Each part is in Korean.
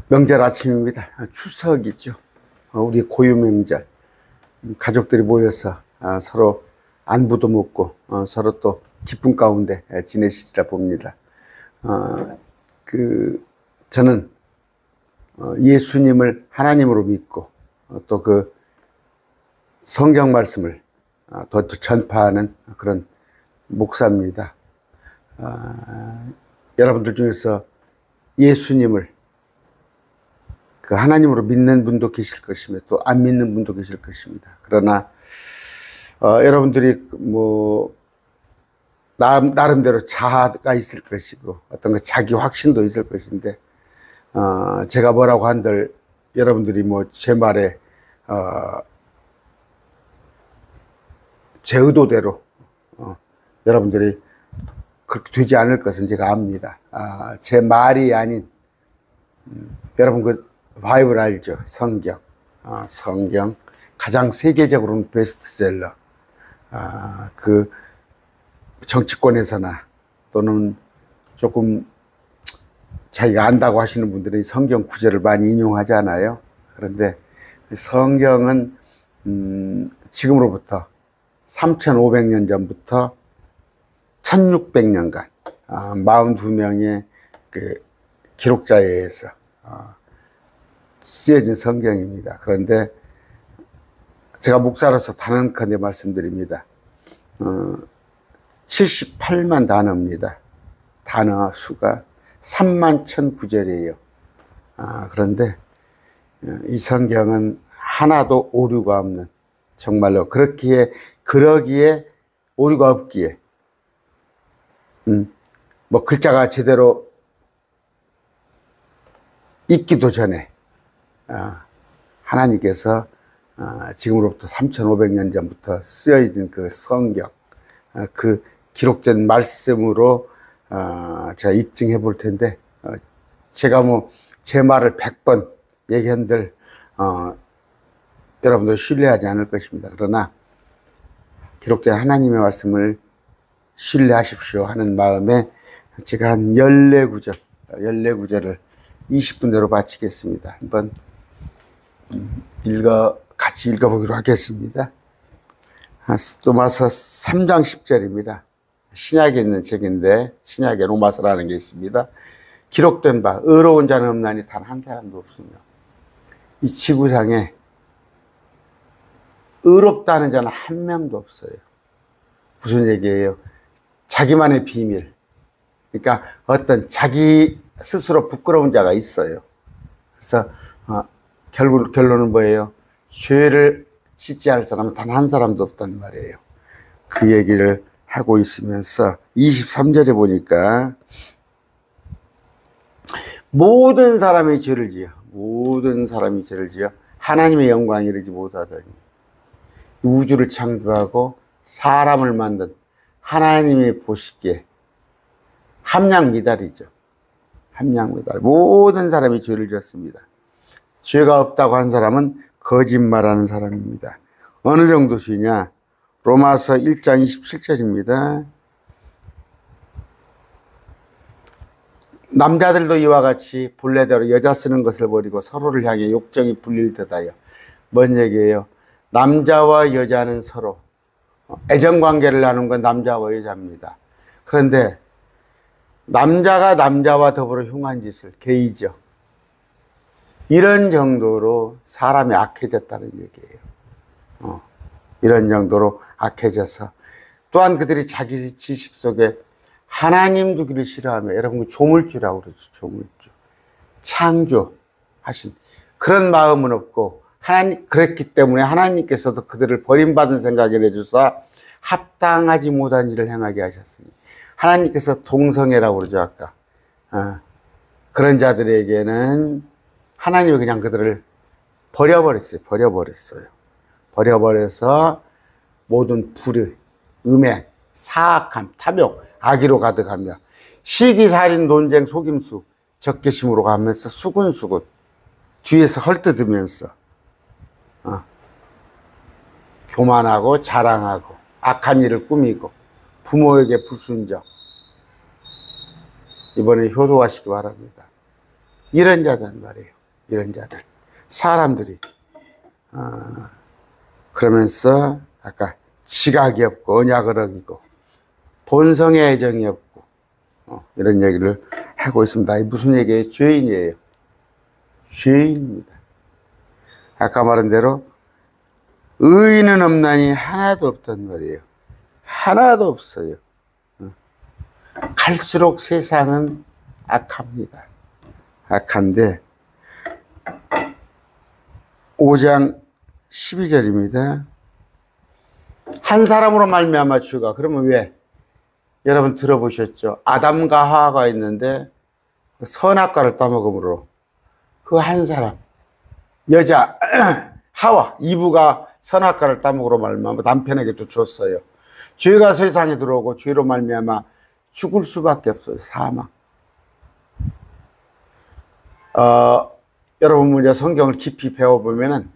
명절 아침입니다. 추석이죠. 우리 고유 명절. 가족들이 모여서 서로 안부도 묻고 서로 또 기쁨 가운데 지내시리라 봅니다. 저는 예수님을 하나님으로 믿고 또 그 성경 말씀을 더 전파하는 그런 목사입니다. 여러분들 중에서 예수님을 그 하나님으로 믿는 분도 계실 것이며 또 안 믿는 분도 계실 것입니다. 그러나 여러분들이 나름대로 자아가 있을 것이고 어떤 그 자기 확신도 있을 것인데 제가 뭐라고 한들 여러분들이 제 말에 제 의도대로 여러분들이 그렇게 되지 않을 것은 제가 압니다. 제 말이 아닌 여러분 그 바이블 알죠? 성경. 성경 가장 세계적으로는 베스트셀러. 그 정치권에서나 또는 조금 자기가 안다고 하시는 분들이 성경 구절을 많이 인용하잖아요. 그런데 성경은 지금으로부터 3,500년 전부터 1,600년간 42명의 그 기록자에 의해서 쓰여진 성경입니다. 그런데 제가 목사로서 단언컨대 말씀드립니다. 78만 단어입니다. 단어 수가 31,000구절이에요. 그런데 이 성경은 하나도 오류가 없는, 정말로 그러기에 오류가 없기에 글자가 제대로 읽기도 전에 하나님께서 지금으로부터 3,500년 전부터 쓰여진 그 성경, 그 기록된 말씀으로 제가 입증해 볼 텐데, 제가 제 말을 100번 얘기한들 여러분들 신뢰하지 않을 것입니다. 그러나 기록된 하나님의 말씀을 신뢰하십시오 하는 마음에 제가 한 14구절을 20분 내로 마치겠습니다. 한번 같이 읽어보기로 하겠습니다. 로마서 3장 10절입니다. 신약에 있는 책인데 신약에 로마서라는 게 있습니다. 기록된 바 의로운 자는 없나니 단 한 사람도 없으며 이 지구상에 의롭다는 자는 한 명도 없어요. 무슨 얘기예요? 자기만의 비밀. 그러니까 어떤 자기 스스로 부끄러운 자가 있어요. 그래서 결론은 뭐예요? 죄를 짓지 않을 사람은 단 한 사람도 없단 말이에요. 그 얘기를 하고 있으면서 23절에 보니까 모든 사람이 죄를 지어 하나님의 영광에 이르지 못하더니 우주를 창조하고 사람을 만든 하나님이 보시기에 함량미달이죠. 함량미달. 모든 사람이 죄를 지었습니다. 죄가 없다고 한 사람은 거짓말하는 사람입니다. 어느 정도 죄냐? 로마서 1장 27절입니다. 남자들도 이와 같이 본래대로 여자 쓰는 것을 버리고 서로를 향해 욕정이 불릴 듯하여. 뭔 얘기예요? 남자와 여자는 서로 애정관계를 나눈 건 남자와 여자입니다. 그런데 남자가 남자와 더불어 흉한 짓을, 게이죠. 이런 정도로 사람이 악해졌다는 얘기예요. 이런 정도로 악해져서 또한 그들이 자기 지식 속에 하나님 두기를 싫어하며, 여러분 그 조물주라고 그러죠. 조물주. 창조하신 그런 마음은 없고, 그랬기 때문에 하나님께서도 그들을 버림받은 생각에 내주사 합당하지 못한 일을 행하게 하셨으니, 하나님께서 동성애라고 그러죠. 아까 그런 자들에게는 하나님이 그냥 그들을 버려버려서 모든 불의, 음행, 사악함, 탐욕, 악의로 가득하며 시기살인, 논쟁, 속임수, 적개심으로 가면서 수군수군 뒤에서 헐뜯으면서 교만하고 자랑하고 악한 일을 꾸미고 부모에게 불순종. 이번에 효도하시기 바랍니다. 이런 자단 말이에요. 이런 자들. 사람들이. 그러면서 아까 지각이 없고 언약을 어기고 본성의 애정이 없고 이런 얘기를 하고 있습니다. 무슨 얘기예요? 죄인이에요. 죄인입니다. 아까 말한 대로 의인은 없나니 하나도 없단 말이에요. 하나도 없어요. 갈수록 세상은 악합니다. 악한데 5장 12절입니다. 한 사람으로 말미암아 죄가. 그러면 왜? 여러분 들어보셨죠? 아담과 하와가 있는데 선악과를 따먹음으로 그 한 사람 여자 하와 이브가 선악과를 따먹으로 말미암아 남편에게 또 줬어요. 죄가 세상에 들어오고 죄로 말미암아 죽을 수밖에 없어요. 사망. 여러분 먼저 성경을 깊이 배워보면은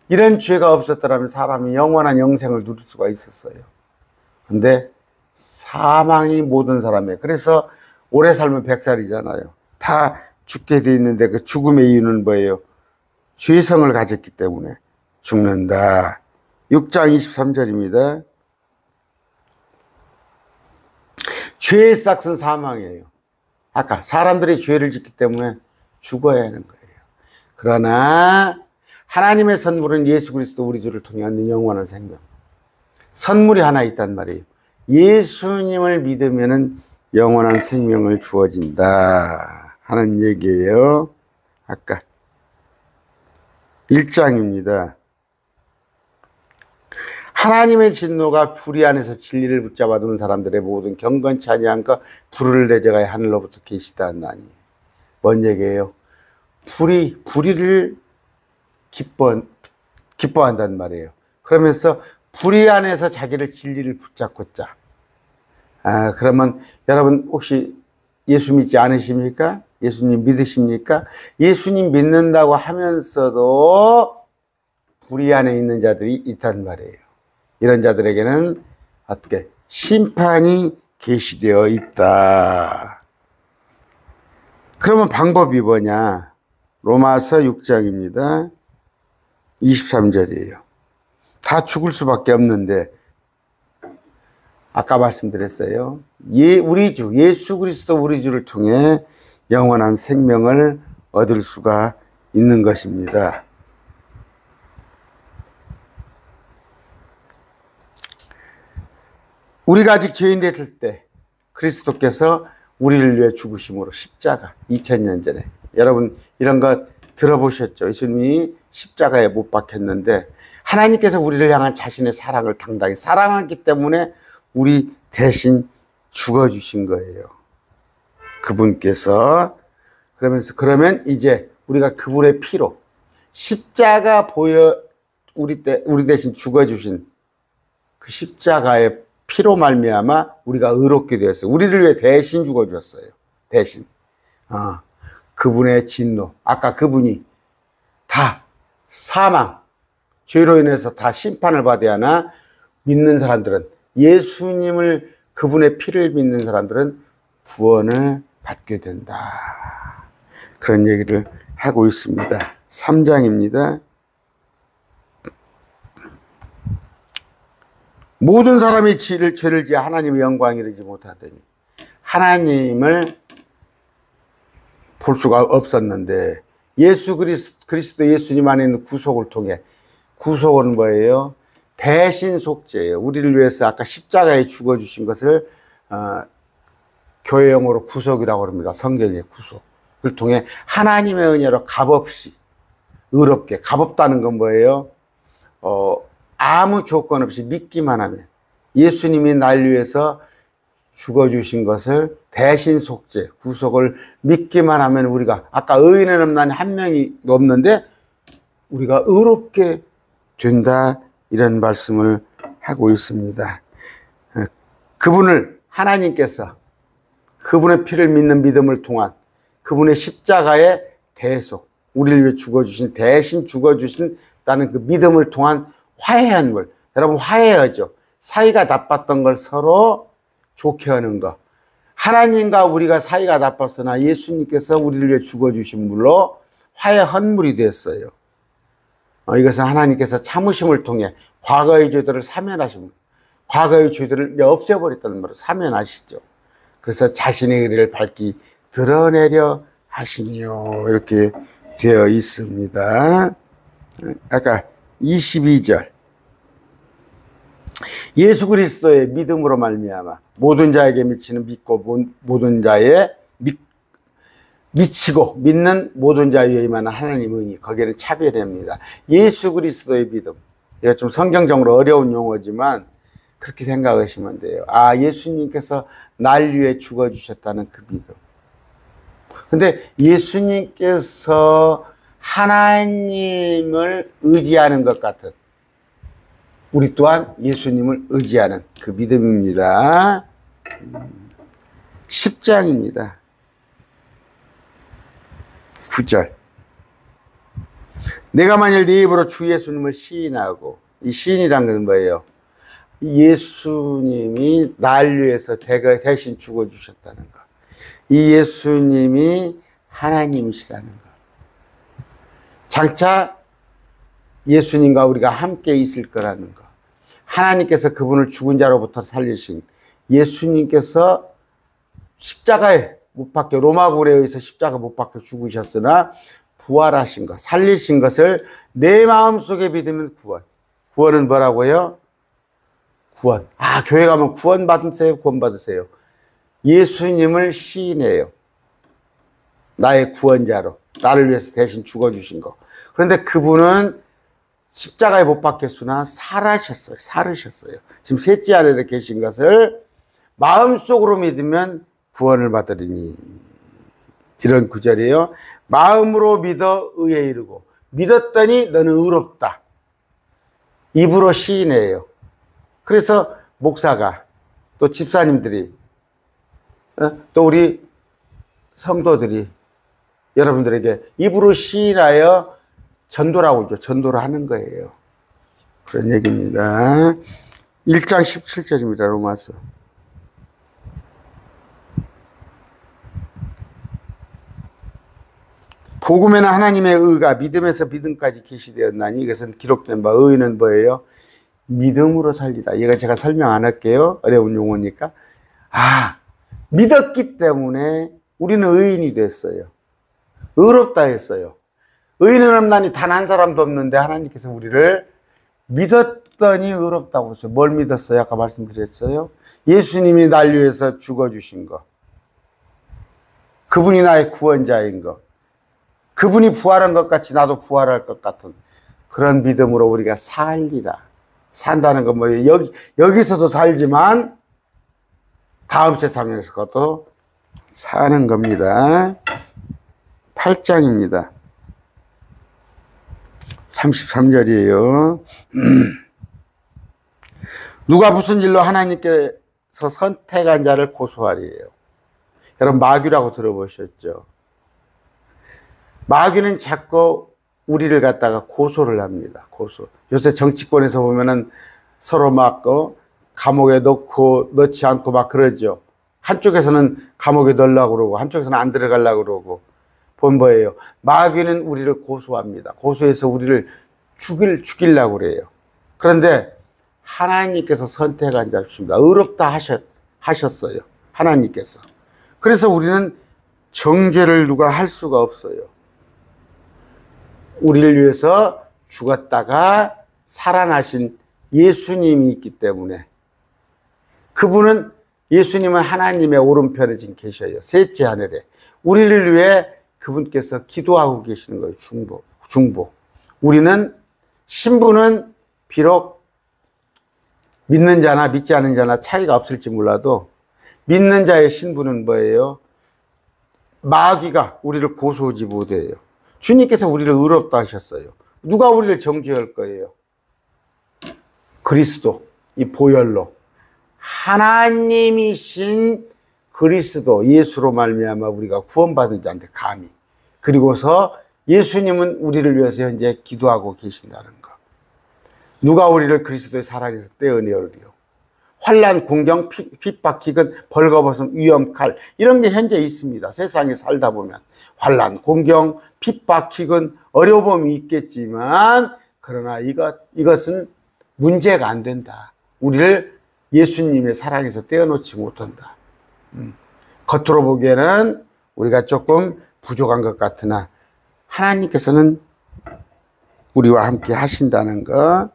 이런 죄가 없었더라면 사람이 영원한 영생을 누릴 수가 있었어요. 근데 사망이 모든 사람이에요. 그래서 오래 살면 100살이잖아요. 다 죽게 돼 있는데 그 죽음의 이유는 뭐예요? 죄성을 가졌기 때문에 죽는다. 6장 23절입니다. 죄의 싹은 사망이에요. 아까 사람들이 죄를 짓기 때문에 죽어야 하는 거예요. 그러나 하나님의 선물은 예수 그리스도 우리 주를 통해 얻는 영원한 생명. 선물이 하나 있단 말이에요. 예수님을 믿으면 영원한 생명을 주어진다 하는 얘기예요. 아까 1장입니다. 하나님의 진노가 불의 안에서 진리를 붙잡아 두는 사람들의 모든 경건치 아니함과 불을 내재하여 하늘로부터 계시다 하나니. 뭔 얘기예요? 불의를 기뻐한단 말이에요. 그러면서 불의 안에서 자기를 진리를 붙잡고자. 그러면 여러분 혹시 예수 믿지 않으십니까? 예수님 믿으십니까? 예수님 믿는다고 하면서도 불의 안에 있는 자들이 있단 말이에요. 이런 자들에게는 어떻게 심판이 계시되어 있다. 그러면 방법이 뭐냐? 로마서 6장입니다. 23절이에요. 다 죽을 수밖에 없는데 아까 말씀드렸어요. 우리 주 예수 그리스도 우리 주를 통해 영원한 생명을 얻을 수가 있는 것입니다. 우리가 아직 죄인 됐을 때 그리스도께서 우리를 위해 죽으심으로 십자가 2000년 전에 여러분 이런 거 들어보셨죠? 예수님이 십자가에 못 박혔는데 하나님께서 우리를 향한 자신의 사랑을 당당히 사랑하기 때문에 우리 대신 죽어주신 거예요. 그분께서 그러면 이제 우리가 그분의 피로 십자가 우리 대신 죽어주신 그 십자가의 피로 말미암아 우리가 의롭게 되었어요. 우리를 위해 대신 죽어주었어요. 대신. 그분의 진노. 아까 그분이 다 사망, 죄로 인해서 다 심판을 받아야 하나 믿는 사람들은 예수님을 그분의 피를 믿는 사람들은 구원을 받게 된다. 그런 얘기를 하고 있습니다. 3장입니다. 모든 사람이 죄를 지어 하나님의 영광을 이루지 못하더니 하나님을 볼 수가 없었는데 예수 그리스도 예수님 안에 있는 구속을 통해 구속은 뭐예요? 대신 속죄예요. 우리를 위해서 아까 십자가에 죽어주신 것을 교회용어로 구속이라고 합니다. 성경의 구속을 통해 하나님의 은혜로 값없이 의롭게 값없다는 건 뭐예요? 아무 조건 없이 믿기만 하면 예수님이 날 위해서 죽어주신 것을 대신 속죄, 구속을 믿기만 하면 우리가 아까 의인은 없나니 한 명이 없는데 우리가 의롭게 된다 이런 말씀을 하고 있습니다. 그분을 하나님께서 그분의 피를 믿는 믿음을 통한 그분의 십자가의 대속, 우리를 위해 죽어주신 대신 죽어주신다는 그 믿음을 통한 화해한 물. 여러분 화해하죠. 사이가 나빴던 걸 서로 좋게 하는 거. 하나님과 우리가 사이가 나빴으나 예수님께서 우리를 위해 죽어주신 물로 화해 헌물이 됐어요. 이것은 하나님께서 참으심을 통해 과거의 죄들을 사면하신, 과거의 죄들을 없애버렸다는 말로 사면하시죠. 그래서 자신의 의를 밝히 드러내려 하시며 이렇게 되어 있습니다. 아까 22절 예수 그리스도의 믿음으로 말미암아 모든 자에게 미치는 믿고 모든 자에 미치고 믿는 모든 자 위에 임하는 하나님의 은혜, 거기에는 차별입니다. 예수 그리스도의 믿음, 이거 좀 성경적으로 어려운 용어지만 그렇게 생각하시면 돼요. 아, 예수님께서 날 위해 죽어주셨다는 그 믿음. 근데 예수님께서 하나님을 의지하는 것 같은, 우리 또한 예수님을 의지하는 그 믿음입니다. 10장입니다. 9절. 내가 만일 네 입으로 주 예수님을 시인하고, 이 시인이란 건 뭐예요? 예수님이 날 위해서 대신 죽어주셨다는 것. 이 예수님이 하나님이시라는 것. 장차 예수님과 우리가 함께 있을 거라는 것. 하나님께서 그분을 죽은 자로부터 살리신 예수님께서 십자가에 못 박혀, 로마 굴에 의해서 십자가 못 박혀 죽으셨으나 부활하신 것, 살리신 것을 내 마음속에 믿으면 구원. 구원은 뭐라고요? 구원. 아, 교회 가면 구원 받으세요? 구원 받으세요? 예수님을 시인해요. 나의 구원자로, 나를 위해서 대신 죽어주신 거. 그런데 그분은 십자가에 못 박혔으나 살으셨어요. 지금 셋째 아래에 계신 것을 마음속으로 믿으면 구원을 받으리니. 이런 구절이에요. 마음으로 믿어 의에 이르고 믿었더니 너는 의롭다. 입으로 시인해요. 그래서 목사가, 또 집사님들이, 또 우리 성도들이 여러분들에게 입으로 시인하여 전도라고 그러죠. 전도를 하는 거예요. 그런 얘기입니다. 1장 17절입니다. 로마서. 복음에는 하나님의 의가 믿음에서 믿음까지 계시되었나니 이것은 기록된 바, 의는 뭐예요? 믿음으로 살리다. 이거 제가 설명 안 할게요. 어려운 용어니까. 아, 믿었기 때문에 우리는 의인이 됐어요. 의롭다 했어요. 의인은 없나니 단 한 사람도 없는데 하나님께서 우리를 믿었더니 의롭다고 했어요. 뭘 믿었어요? 아까 말씀드렸어요. 예수님이 날 위해서 죽어주신 것. 그분이 나의 구원자인 것. 그분이 부활한 것 같이 나도 부활할 것 같은 그런 믿음으로 우리가 살리라. 산다는 건 뭐예요? 여기서도 살지만 다음 세상에서도 사는 겁니다. 8장입니다. 33절이에요. 누가 무슨 일로 하나님께서 선택한 자를 고소하리에요. 여러분, 마귀라고 들어보셨죠? 마귀는 자꾸 우리를 갖다가 고소를 합니다. 고소. 요새 정치권에서 보면은 서로 막 감옥에 넣지 않고 막 그러죠. 한쪽에서는 감옥에 넣으려고 그러고 한쪽에서는 안 들어가려고 그러고. 본 거예요. 마귀는 우리를 고소합니다. 고소해서 우리를 죽이려고 그래요. 그런데 하나님께서 선택한 자입니다. 의롭다 하셨어요. 하나님께서. 그래서 우리는 정죄를 누가 할 수가 없어요. 우리를 위해서 죽었다가 살아나신 예수님이 있기 때문에. 그분은, 예수님은 하나님의 오른편에 지금 계셔요. 셋째 하늘에. 우리를 위해 그분께서 기도하고 계시는 거예요. 중보. 우리는, 신부는 비록 믿는 자나 믿지 않는 자나 차이가 없을지 몰라도 믿는 자의 신부는 뭐예요? 마귀가 우리를 고소하지 못해요. 주님께서 우리를 의롭다 하셨어요. 누가 우리를 정죄할 거예요? 그리스도, 이 보혈로. 하나님이신 그리스도, 예수로 말미암아 우리가 구원받은 자한테 감히. 그리고서 예수님은 우리를 위해서 현재 기도하고 계신다는 것. 누가 우리를 그리스도의 사랑에서 떼어내리요? 환난, 공경, 핍박, 기근, 벌거벗음, 위험, 칼 이런 게 현재 있습니다. 세상에 살다 보면 환난, 공경, 핍박, 기근, 어려움이 있겠지만 그러나 이것은 문제가 안 된다. 우리를 예수님의 사랑에서 떼어놓지 못한다. 겉으로 보기에는 우리가 조금 부족한 것 같으나 하나님께서는 우리와 함께 하신다는 거.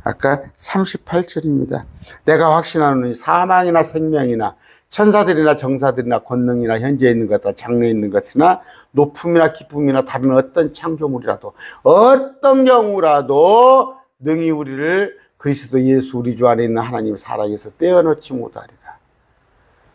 아까 38절입니다. 내가 확신하노니 사망이나 생명이나 천사들이나 정사들이나 권능이나 현재 있는 것이나 장래 있는 것이나 높음이나 기쁨이나 다른 어떤 창조물이라도 어떤 경우라도 능히 우리를 그리스도 예수 우리 주 안에 있는 하나님의 사랑에서 떼어놓지 못하리라.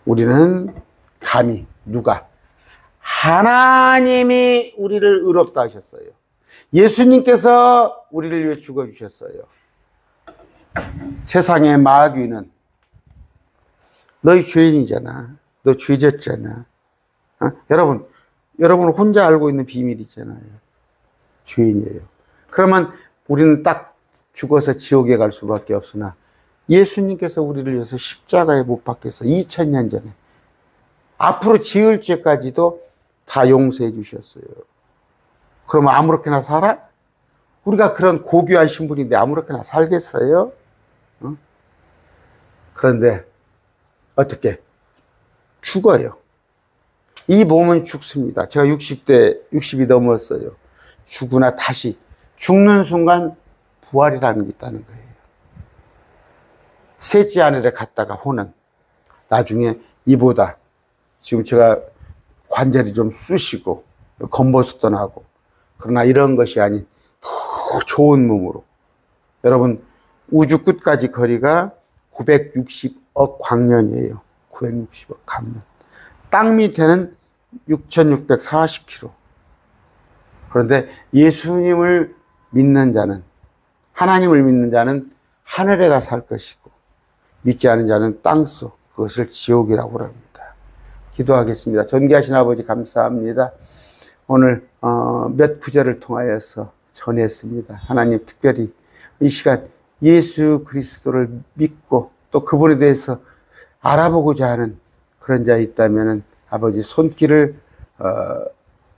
우리는 감히 누가? 하나님이 우리를 의롭다 하셨어요. 예수님께서 우리를 위해 죽어주셨어요. 세상의 마귀는 너희 죄인이잖아. 너 죄졌잖아. 여러분 혼자 알고 있는 비밀 있잖아요. 죄인이에요. 그러면 우리는 딱 죽어서 지옥에 갈 수밖에 없으나 예수님께서 우리를 위해서 십자가에 못 박혀서 2000년 전에 앞으로 지을 죄까지도 다 용서해 주셨어요. 그러면 아무렇게나 살아? 우리가 그런 고귀한 신분인데 아무렇게나 살겠어요? 그런데 어떻게? 죽어요. 이 몸은 죽습니다. 제가 60이 넘었어요. 죽으나 다시 죽는 순간 부활이라는 게 있다는 거예요. 셋째 하늘에 갔다가 호는 나중에 이보다 지금 제가 관절이 좀 쑤시고 검버섯도 나고 그러나 이런 것이 아닌 더 좋은 몸으로 여러분 우주 끝까지 거리가 960억 광년이에요. 960억 광년. 땅 밑에는 6640km. 그런데 예수님을 믿는 자는 하나님을 믿는 자는 하늘에 가 살 것이고 믿지 않은 자는 땅속 그것을 지옥이라고 합니다. 기도하겠습니다. 존귀하신 아버지 감사합니다. 오늘 몇 구절을 통하여서 전했습니다. 하나님 특별히 이 시간 예수 그리스도를 믿고 또 그분에 대해서 알아보고자 하는 그런 자 있다면 아버지 손길을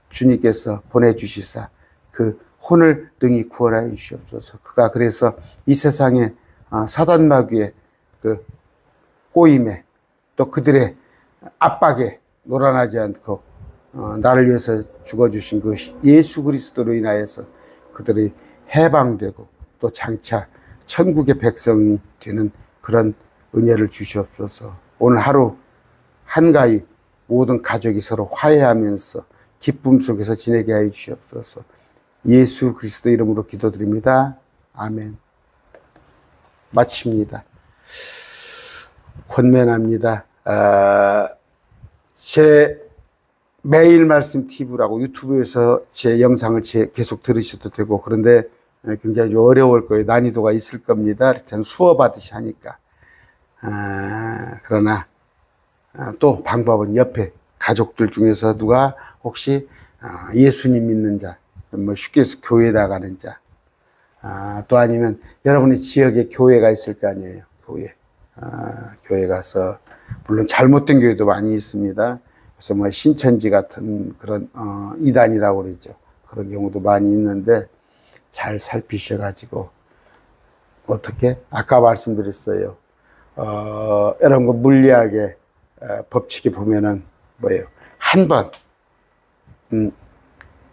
주님께서 보내주시사 그 혼을 능히 구원하여 주시옵소서. 그가 그래서 이 세상에 사단 마귀의 그 꼬임에 또 그들의 압박에 놀아나지 않고 나를 위해서 죽어주신 그 예수 그리스도로 인하여서 그들이 해방되고 또 장차 천국의 백성이 되는 그런 은혜를 주시옵소서. 오늘 하루 한가히 모든 가족이 서로 화해하면서 기쁨 속에서 지내게 하여 주시옵소서. 예수 그리스도 이름으로 기도드립니다. 아멘. 마칩니다. 권면합니다. 제 매일 말씀 TV라고 유튜브에서 제 영상을 계속 들으셔도 되고 그런데 굉장히 어려울 거예요. 난이도가 있을 겁니다. 저는 수업하듯이 하니까. 그러나 또 방법은 옆에 가족들 중에서 누가 혹시 예수님 믿는 자, 뭐 쉽게 해서 교회 나가는 자, 또 아니면 여러분의 지역에 교회가 있을 거 아니에요. 교회 가서 물론 잘못된 교회도 많이 있습니다. 그래서 뭐 신천지 같은 그런 이단이라고 그러죠. 그런 경우도 많이 있는데 잘 살피셔가지고 어떻게 아까 말씀드렸어요. 여러분 물리학의 법칙에 보면은 뭐예요? 한 번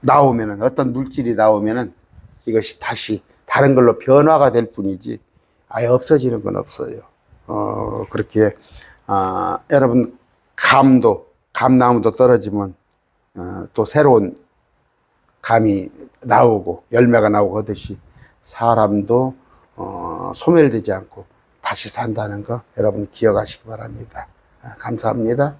나오면은 어떤 물질이 나오면은 이것이 다시 다른 걸로 변화가 될 뿐이지 아예 없어지는 건 없어요. 그렇게 여러분 감나무도 떨어지면 또 새로운 감이 나오고 열매가 나오고 하듯이 사람도 소멸되지 않고 다시 산다는 거 여러분 기억하시기 바랍니다. 감사합니다.